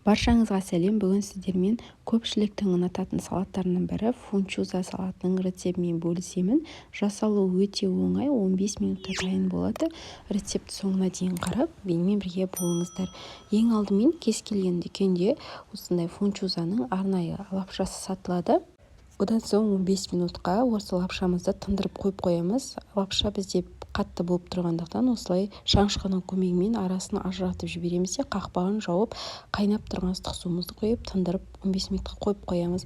Баршаңызға сәлем. Бүгін сіздермен көпшіліктің ұнататын салаттарының бірі фунчуза салатының рецептімен бөлісемін. Жасалуы өте оңай, 15 минутта дайын болады. Рецепті соңына дейін қарап, менімен бірге болыңыздар. Ең алдымен кез келген дүкенде осындай фунчузаның арнайы лапшасы сатылады. Одан соң 15 минутқа осы лапшамызды тындырып қойып қоямыз. Лапша бізде қатты болып тұрғандықтан осылай шанышқының көмегімен арасын ажыратып жібереміз де қақпағын жауып қайнап тұрған ыстық суымызды қойып тындырып 15 минутқа қойып қоямыз.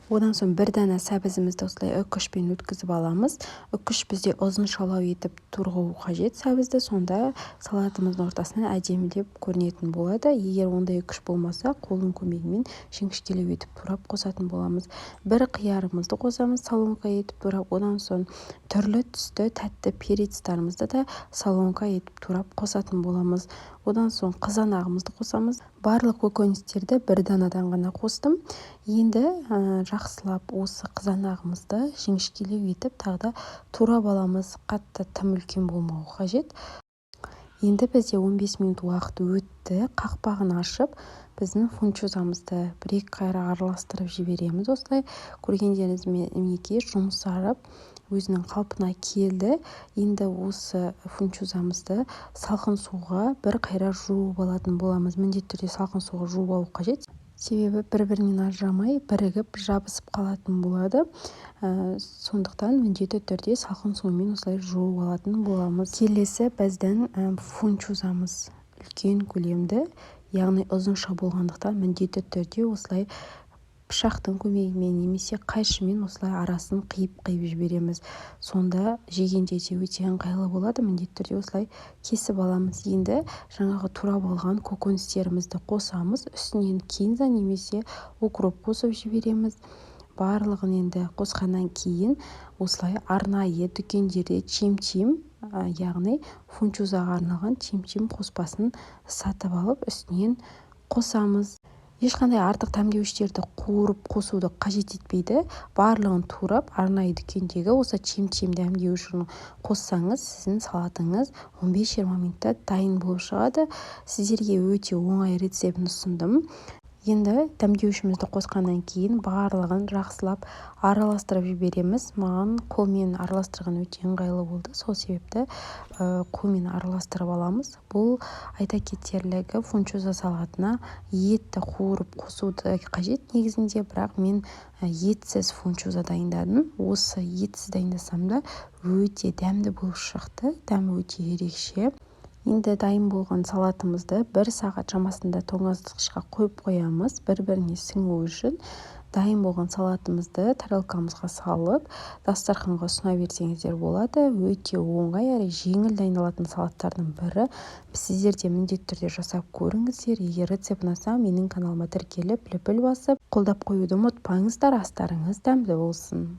Одан соң бір дана сәбізімізді осылай үккішпен өткізіп аламыз. Үккіш бізде ұзын шалау етіп тұрғызу қажет сәбізді, сонда салатымыздың ортасынан әдемілеп көрінетін болады. Егер ондай үккіш болмаса, қолдың көмегімен жіңішкелеу етіп турап қосатын боламыз. Бір қиярымызды қосамыз, соломка етіп турап, одан соң түрлі түсті тәтті перецтарымызды да соломка етіп турап қосатын боламыз. Одан соң қызанағымызды қосамыз. Барлық көкөністерді бір данадан ғана қостым. Енді жақсылап осы қызанағымызды жіңішкелеу етіп тағы да турап аламыз. Қатты тым үлкен болмауы қажет. Енді бізде 15 минут уақыт өтті. Қақпағын ашып, біздің фунчузамызды бір-екі қайра араластырып жібереміз. Осылай көргендеріңіз мінекей жұмсарып өзінің қалпына келді. Енді осы фунчузамызды салқын суға бір қайра жуып алатын боламыз. Міндетті түрде салқын суға жуып алу қажет. Себебі бір-бірінен ажырамай бірігіп жабысып қалатын болады. Сондықтан міндетті түрде салқын сумен осылай жуып алатын боламыз. Келесі біздің фунчузамыз үлкен көлемді, яғни ұзынша болғандықтан міндетті түрде осылай пышақтың көмегімен немесе қайшымен осылай арасын қиып жібереміз. Сонда жегенде де өте ыңғайлы болады. Міндетті түрде осылай кесіп аламыз. Енді жаңағы турап алған көкөністерімізді қосамыз. Үстінен кинза немесе укроп қосып жібереміз. Барлығын енді қосқаннан кейін осылай арнайы дүкендерде чим-чим, яғни фунчузаға арналған чим-чим қоспасын сатып алып үстінен қосамыз. Ешқандай артық дәмдеуіштерді қуырып қосуды қажет етпейді. Барлығын турап, арнайы дүкендегі осы чим-чим дәмдеуішін қоссаңыз, сіздің салатыңыз 15-20 минутта дайын болып шығады. Сіздерге өте оңай рецептін ұсындым. Енді дәмдеуішімізді қосқаннан кейін барлығын жақсылап араластырып жібереміз. Маған қолмен араластырған өте ыңғайлы болды. Сол себепті қолмен араластырып аламыз. Бұл айта кетерлігі фунчуза салатына етті қуырып қосуды қажет негізінде, бірақ мен етсіз фунчуза дайындадым. Осы етсіз дайындасам да өте дәмді болып шықты. Дәмі өте ерекше. Енді дайын болған салатымызды 1 сағат шамасында тоңазытқышқа қойып қоямыз, бір-біріне сіңу үшін. Дайын болған салатымызды тарелкамызға салып, дастарханға ұсына берсеңіздер болады. Өте оңай әрі жеңіл дайындалатын салаттардың бірі. Сіздер де міндетті түрде жасап көріңіздер. Егер рецепт ұнаса, менің каналыма тіркеліп, лүпіл басып, қолдап қоюды ұмытпаңыздар. Астарыңыз дәмді болсын.